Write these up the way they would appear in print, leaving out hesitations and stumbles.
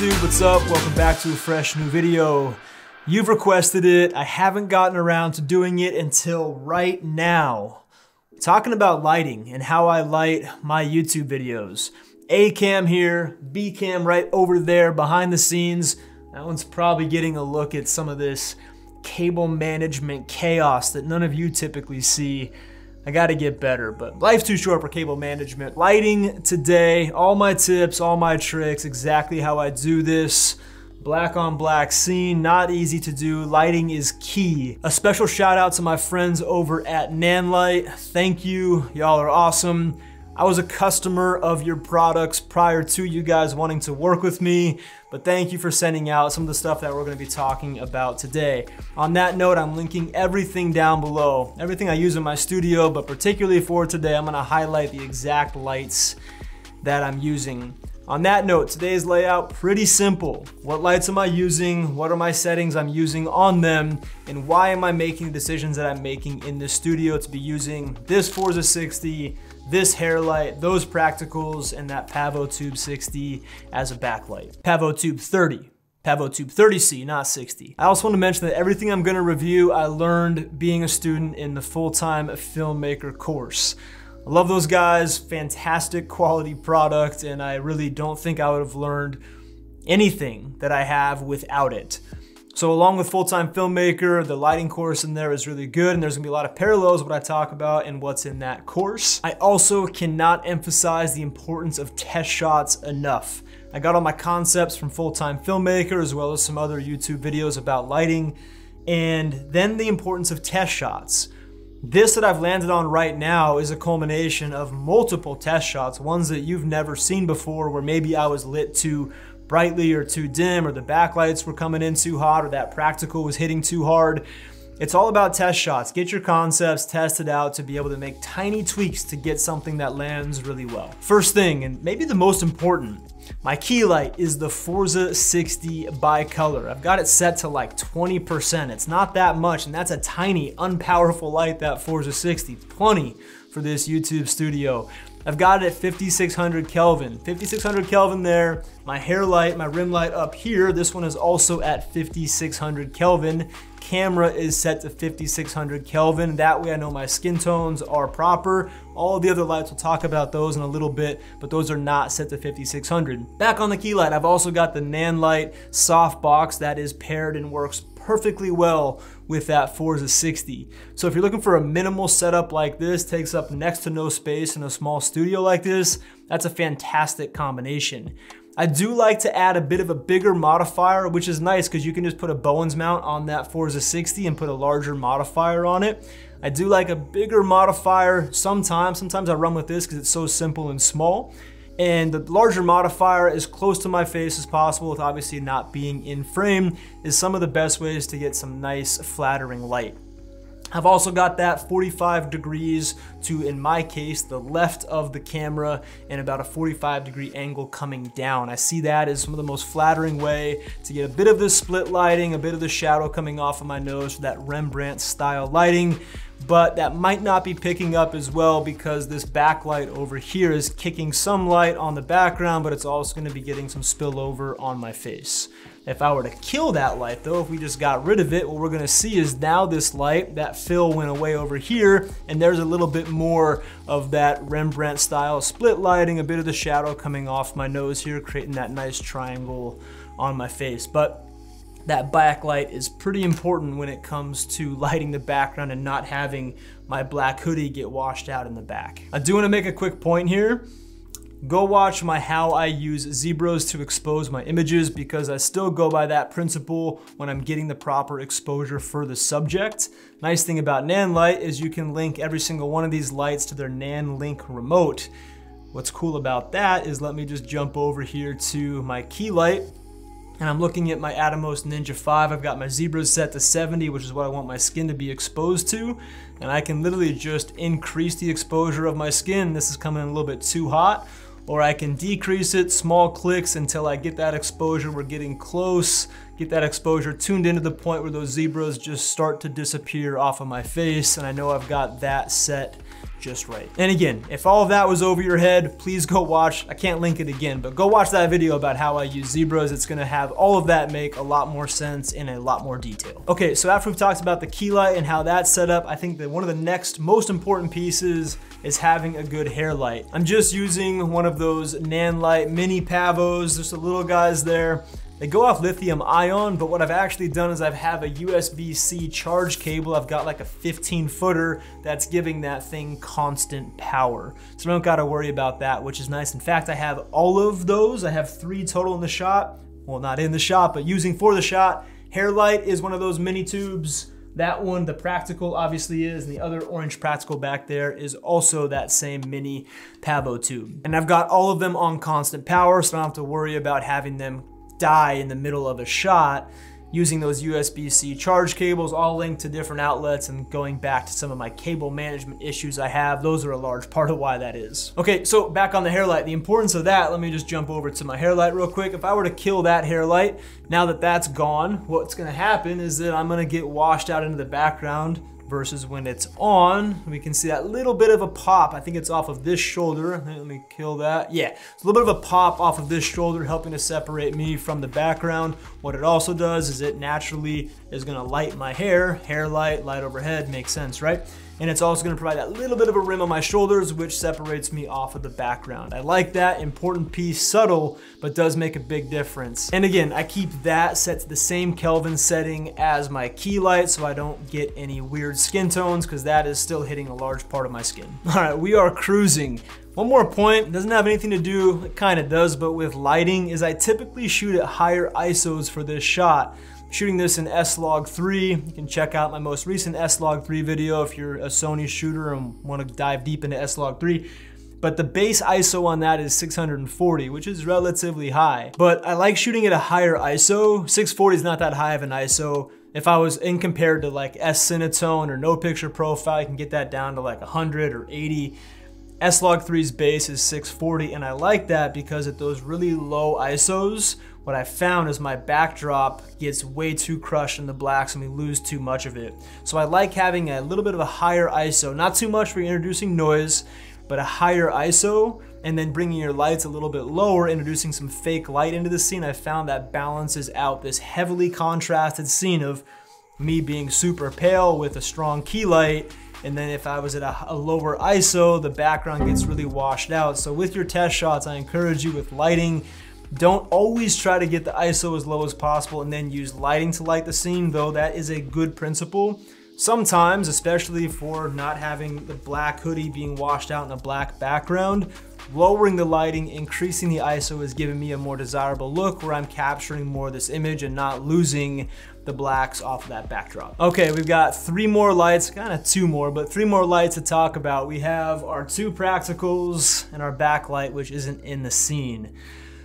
YouTube, what's up? Welcome back to a fresh new video. You've requested it. I haven't gotten around to doing it until right now. Talking about lighting and how I light my YouTube videos. A cam here, B cam right over there behind the scenes. That one's probably getting a look at some of this cable management chaos that none of you typically see. I gotta get better, but life's too short for cable management. Lighting today, all my tips, all my tricks, exactly how I do this. Black on black scene, not easy to do. Lighting is key. A special shout out to my friends over at Nanlite. Thank you, y'all are awesome. I was a customer of your products prior to you guys wanting to work with me, but thank you for sending out some of the stuff that we're gonna be talking about today. On that note, I'm linking everything down below, everything I use in my studio, but particularly for today, I'm gonna highlight the exact lights that I'm using. On that note, today's layout, pretty simple. What lights am I using? What are my settings I'm using on them? And why am I making the decisions that I'm making in the studio to be using this Forza 60, this hair light, those practicals, and that pavotube 60 as a backlight. Pavotube 30. Pavotube 30C, not 60. I also want to mention that everything I'm gonna review, I learned being a student in the full-time filmmaker course. I love those guys, fantastic quality product, and I really don't think I would have learned anything that I have without it. So along with full-time filmmaker, the lighting course in there is really good, and there's gonna be a lot of parallels what I talk about and what's in that course. I also cannot emphasize the importance of test shots enough. I got all my concepts from full-time filmmaker as well as some other YouTube videos about lighting, and then the importance of test shots. This that I've landed on right now is a culmination of multiple test shots, ones that you've never seen before where maybe I was lit too brightly or too dim, or the backlights were coming in too hot, or that practical was hitting too hard. It's all about test shots. Get your concepts tested out to be able to make tiny tweaks to get something that lands really well. First thing, and maybe the most important, my key light is the Forza 60 bicolor. I've got it set to like 20%. It's not that much, and that's a tiny, unpowerful light, that Forza 60. Plenty for this YouTube studio. I've got it at 5600 Kelvin. 5600 Kelvin there. My hair light, my rim light up here, this one is also at 5600 Kelvin. Camera is set to 5600 Kelvin. That way I know my skin tones are proper. All of the other lights, we'll talk about those in a little bit, but those are not set to 5600. Back on the key light, I've also got the Nanlite soft box that is paired and works perfectly well with that Forza 60. So if you're looking for a minimal setup like this, takes up next to no space in a small studio like this, that's a fantastic combination. I do like to add a bit of a bigger modifier, which is nice because you can just put a Bowens mount on that Forza 60 and put a larger modifier on it. I do like a bigger modifier sometimes. Sometimes I run with this because it's so simple and small. And the larger modifier, as close to my face as possible with obviously not being in frame, is some of the best ways to get some nice flattering light. I've also got that 45 degrees to, in my case, the left of the camera and about a 45-degree angle coming down. I see that as some of the most flattering way to get a bit of the split lighting, a bit of the shadow coming off of my nose for that Rembrandt style lighting. But that might not be picking up as well because this backlight over here is kicking some light on the background, but it's also going to be getting some spillover on my face. If I were to kill that light though, if we just got rid of it, what we're gonna see is now this light, that fill went away over here, and there's a little bit more of that Rembrandt style split lighting, a bit of the shadow coming off my nose here, creating that nice triangle on my face. But that backlight is pretty important when it comes to lighting the background and not having my black hoodie get washed out in the back. I do wanna make a quick point here. Go watch my how I use zebras to expose my images because I still go by that principle when I'm getting the proper exposure for the subject. Nice thing about Nanlite is you can link every single one of these lights to their Nanlink remote. What's cool about that is, let me just jump over here to my key light, and I'm looking at my Atomos Ninja 5. I've got my zebras set to 70, which is what I want my skin to be exposed to. And I can literally just increase the exposure of my skin. This is coming in a little bit too hot. Or I can decrease it, small clicks until I get that exposure. We're getting close, get that exposure tuned into the point where those zebras just start to disappear off of my face, and I know I've got that set just right. And again, if all of that was over your head, please go watch, I can't link it again, but go watch that video about how I use zebras. It's gonna have all of that make a lot more sense in a lot more detail. Okay, so after we've talked about the key light and how that's set up, I think that one of the next most important pieces is having a good hair light. I'm just using one of those Nanlite mini pavos, just the little guys there. They go off lithium ion, but what I've actually done is I have a USB-C charge cable. I've got like a 15-footer that's giving that thing constant power. So I don't gotta worry about that, which is nice. In fact, I have all of those. I have 3 total in the shot. Well, not in the shot, but using for the shot. Hair light is one of those mini tubes. That one, the practical obviously is, and the other orange practical back there is also that same mini pavotube. And I've got all of them on constant power, so I don't have to worry about having them die in the middle of a shot, using those USB-C charge cables all linked to different outlets and going back to some of my cable management issues I have. Those are a large part of why that is. Okay, so back on the hair light, the importance of that, let me just jump over to my hair light real quick. If I were to kill that hair light, now that that's gone, what's gonna happen is that I'm gonna get washed out into the background versus when it's on. We can see that little bit of a pop. I think it's off of this shoulder. Let me kill that. Yeah, it's a little bit of a pop off of this shoulder, helping to separate me from the background. What it also does is it naturally is gonna light my hair. Hair light, light overhead, makes sense, right? And it's also gonna provide that little bit of a rim on my shoulders, which separates me off of the background. I like that, important piece, subtle, but does make a big difference. And again, I keep that set to the same Kelvin setting as my key light so I don't get any weird skin tones, because that is still hitting a large part of my skin. All right, we are cruising. One more point, it doesn't have anything to do, it kind of does, but with lighting, is I typically shoot at higher ISOs for this shot. Shooting this in S-Log3. You can check out my most recent S-Log3 video if you're a Sony shooter and want to dive deep into S-Log3. But the base ISO on that is 640, which is relatively high. But I like shooting at a higher ISO. 640 is not that high of an ISO. If I was in compared to like S-Cinetone or no picture profile, you can get that down to like 100 or 80. S-Log3's base is 640, and I like that because at those really low ISOs, what I found is my backdrop gets way too crushed in the blacks and we lose too much of it. So I like having a little bit of a higher ISO, not too much for introducing noise, but a higher ISO, and then bringing your lights a little bit lower, introducing some fake light into the scene. I found that balances out this heavily contrasted scene of me being super pale with a strong key light, and then if I was at a lower ISO, the background gets really washed out. So with your test shots, I encourage you with lighting, don't always try to get the ISO as low as possible and then use lighting to light the scene, though that is a good principle. Sometimes, especially for not having the black hoodie being washed out in a black background, lowering the lighting, increasing the ISO is giving me a more desirable look where I'm capturing more of this image and not losing the blacks off of that backdrop. Okay, we've got 3 more lights, kind of 2 more, but 3 more lights to talk about. We have our 2 practicals and our backlight, which isn't in the scene.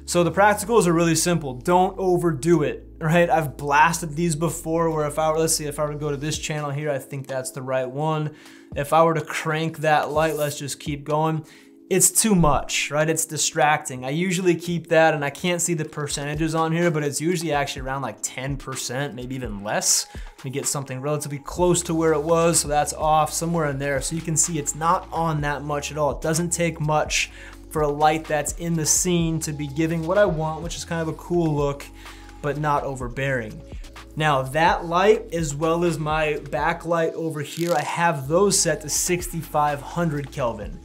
So the practicals are really simple. Don't overdo it, right? I've blasted these before where if I were, let's see, if I were to go to this channel here, I think that's the right one. If I were to crank that light, let's just keep going. It's too much, right? It's distracting. I usually keep that, and I can't see the percentages on here, but it's usually actually around like 10%, maybe even less. We get something relatively close to where it was, so that's off somewhere in there. So you can see it's not on that much at all. It doesn't take much for a light that's in the scene to be giving what I want, which is kind of a cool look, but not overbearing. Now that light, as well as my backlight over here, I have those set to 6500 Kelvin.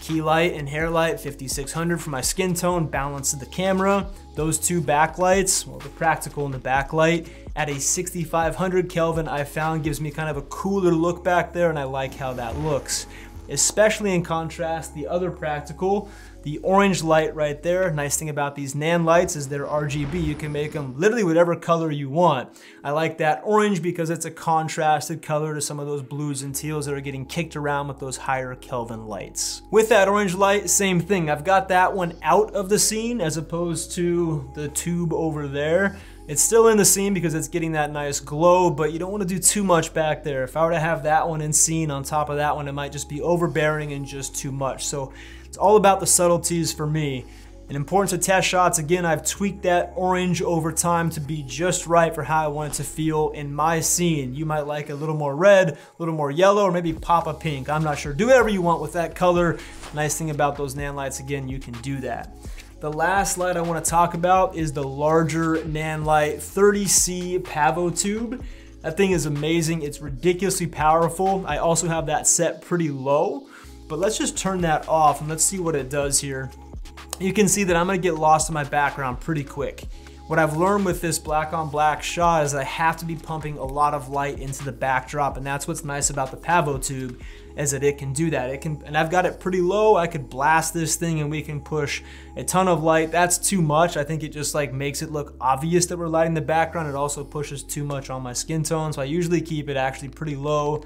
Key light and hair light, 5600 for my skin tone, balance of the camera. Those 2 backlights, well, the practical and the backlight, at a 6500 Kelvin, I found gives me kind of a cooler look back there, and I like how that looks. Especially in contrast, the other practical, the orange light right there. Nice thing about these Nanlites is they're RGB. You can make them literally whatever color you want. I like that orange because it's a contrasted color to some of those blues and teals that are getting kicked around with those higher Kelvin lights. With that orange light, same thing. I've got that one out of the scene as opposed to the tube over there. It's still in the scene because it's getting that nice glow, but you don't want to do too much back there. If I were to have that one in scene on top of that one, it might just be overbearing and just too much. So it's all about the subtleties for me. And important to test shots, again, I've tweaked that orange over time to be just right for how I want it to feel in my scene. You might like a little more red, a little more yellow, or maybe pop a pink. I'm not sure. Do whatever you want with that color. Nice thing about those Nanlites, again, you can do that. The last light I want to talk about is the larger Nanlite 30C pavotube. That thing is amazing. It's ridiculously powerful. I also have that set pretty low, but let's just turn that off and let's see what it does here. You can see that I'm gonna get lost in my background pretty quick. What I've learned with this black on black shot is that I have to be pumping a lot of light into the backdrop, and that's what's nice about the pavotube, is that it can do that. And I've got it pretty low. I could blast this thing and we can push a ton of light. That's too much. I think it just like makes it look obvious that we're lighting the background. It also pushes too much on my skin tone, so I usually keep it actually pretty low,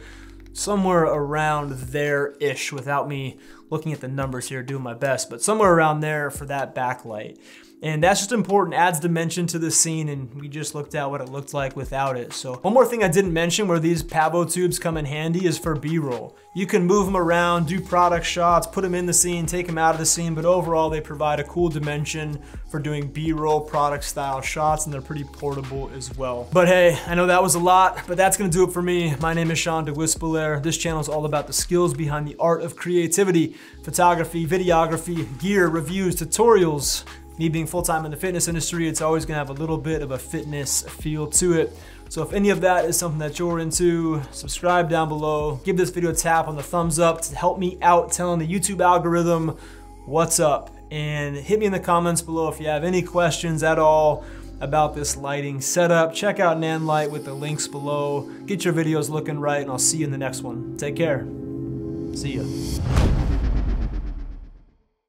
somewhere around there-ish, without me looking at the numbers here, doing my best, but somewhere around there for that backlight. And that's just important, adds dimension to the scene, and we just looked at what it looked like without it. So one more thing I didn't mention where these pavotubes come in handy is for B-roll. You can move them around, do product shots, put them in the scene, take them out of the scene, but overall they provide a cool dimension for doing B-roll product style shots, and they're pretty portable as well. But hey, I know that was a lot, but that's gonna do it for me. My name is Sean de Wispelair. This channel is all about the skills behind the art of creativity, photography, videography, gear, reviews, tutorials. Me being full-time in the fitness industry, it's always gonna have a little bit of a fitness feel to it. So if any of that is something that you're into, subscribe down below. Give this video a tap on the thumbs up to help me out telling the YouTube algorithm what's up. And hit me in the comments below if you have any questions at all about this lighting setup. Check out Nanlite with the links below. Get your videos looking right, and I'll see you in the next one. Take care. See ya.